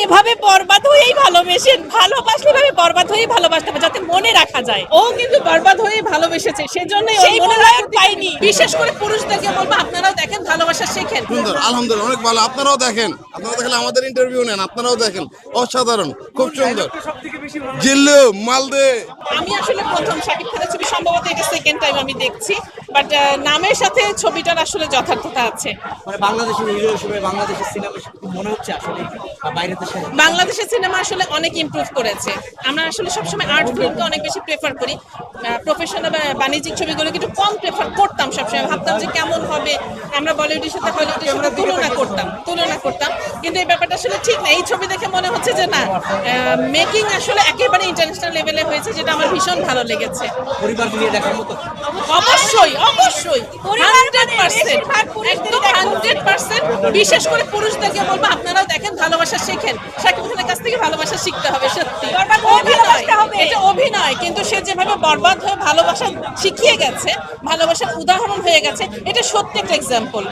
এভাবে বরবাদ হয়েই ভালোবেসেন, ভালোবাসলে এভাবে বরবাদ হয়েই ভালোবাসতে হবে যাতে মনে রাখা যায়। ও কিন্তু বরবাদ হয়েই ভালোবেসেছে, সেজন্যই ওর সেই মনে মূল্যায়ন রাখতে পাইনি। বিশেষ করে পুরুষদেরকে বলবো আপনারাও দেখেন, ভালোবাসা শেখেন। সুন্দর, আলহামদুলিল্লাহ, অনেক ভালো। আপনারাও দেখেন, আমাদের ইন্টারভিউ নেন, আপনারাও দেখেন। অসাধারণ, খুব সুন্দর। জিল্লু মালদে। আমি আসলে প্রথম শাকিব খানের ছবি, সম্ভবত এটা সেকেন্ড টাইম আমি দেখছি, বাট নামের সাথে ছবিটার আসলে যথার্থতা আছে। মানে বাংলাদেশের হিরো হিসেবে বাংলাদেশের সিনেমা মনে হচ্ছে আসলে বাইরে দেশে বাংলাদেশের সিনেমা আসলে অনেক ইমপ্রুভ করেছে। আমরা আসলে সবসময় আর্ট ফিল্মকে অনেক বেশি প্রেফার করি, প্রফেশনাল বা বাণিজ্যিক ছবিগুলো কিন্তু কম প্রেফার করতাম। সবসময় ভাবতাম যে কেমন হবে, আমরা বলিউডের সাথে হলিউডের সাথে তুলনা করতাম, কিন্তু এই ব্যাপারটা আসলে ঠিক না। এই ছবি দেখে মনে হচ্ছে যে না, মেকিং আসলে একেবারে ইন্টারন্যাশনাল লেভেলে হয়েছে, যেটা আমার ভীষণ ভালো লেগেছে। পরিবার নিয়ে দেখার মতো। অবশ্যই 100%, একদম 100%। বিশেষ করে পুরুষদেরকে বলবো আপনারাও দেখেন, ভালোবাসা শেখেন। শাকিব খানের কাছ থেকে ভালোবাসা শিখতে হবে। সত্যি এটা অভিনয়, কিন্তু সে যেভাবে বরবাদ হয়ে ভালোবাসা শিখিয়ে গেছে, ভালোবাসার উদাহরণ হয়ে গেছে, এটা সত্যি একটা এক্সাম্পল।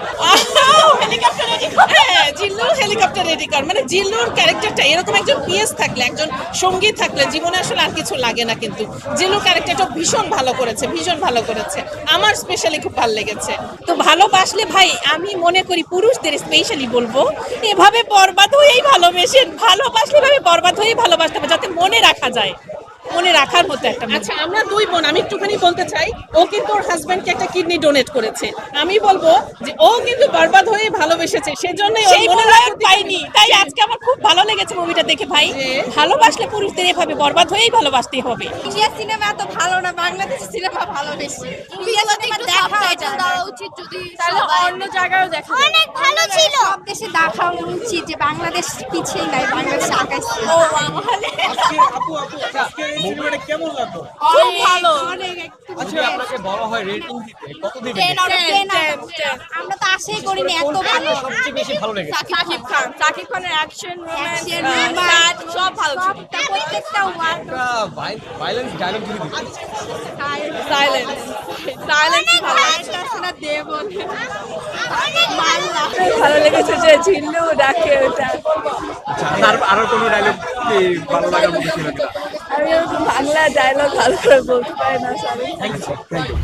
হ্যাঁ, জিল্লুর হেলিকপ্টার রেডি কর, মানে জিল্লুর ক্যারেক্টারটা এরকম একজন পিএস থাকলে, একজন সঙ্গী থাকলে জীবনে আসলে আর কিছু লাগে না। কিন্তু জিল্লুর ক্যারেক্টারটা ভীষণ ভালো করেছে, ভীষণ ভালো করেছে। আমার স্পেশালি খুব ভালো লেগেছে। তো ভালোবাসলে ভাই আমি মনে করি পুরুষদের স্পেশালি বলবো এভাবে বরবাদ হয়েই ভালোবেসেন, ভালোবাসলে এভাবে বরবাদ হয়েই ভালোবাসতে হবে যাতে মনে রাখা যায়, মনে রাখার মতো একটা movie। আচ্ছা, আমরা দুই বোন, আমি একটুখানি বলতে চাই, ও কিন্তু ওর হাজবেন্ডকে একটা কিডনি ডোনেট করেছে। আমি বলবো যে ও কিন্তু বরবাদ হয়ে ভালোবেসেছে, সেজন্যই ওর সেই মনে মূল্যায়ন রাখতে পাইনি, তাই আজকে আমার খুব ভালো লেগেছে মুভিটা দেখে ভাই। ভালোবাসলে পুরুষদের এভাবে বরবাদ হয়েই ভালোবাসতে হবে। ইন্ডিয়া সিনেমা এত ভালো না, বাংলাদেশের সিনেমা ভালো বেশি। ইন্ডিয়া সিনেমা দেখা দেওয়া উচিত, যদি তাহলে অন্য জায়গায়ও দেখা অনেক ভালো ছিল। সব দেশে দেখা উচিত যে বাংলাদেশ পিছিয়ে নাই, বাংলাদেশ আগাইছে। ও সিনেমাটা কেমন লাগলো? খুব ভালো, অনেক আচ্ছা, আপনাকে বলা হয় রেটিং দিতে, কত দিবেন? 10 out of 10। আমরা তো আশাই করিনি এত ভালো। সবচেয়ে বেশি ভালো লেগেছে? শাকিব খানের অ্যাকশন, রোম্যান্স সব ভালো ছিল। প্রত্যেকটা ওয়ার্ড ভাইলেন্স ডায়লগ যদি দিতেন। সাইলেন্স ভালো দেব মাল্লা। ভালো লেগেছে যে ঝিল্লু ডাকে ওটা। আচ্ছা, আরো কোনো ডায়লগ কি ভালো লাগার মতো ছিল কিনা? আমি বাংলা ডায়লগ ভালো করে বলতে পারি না, সরি। Thank you.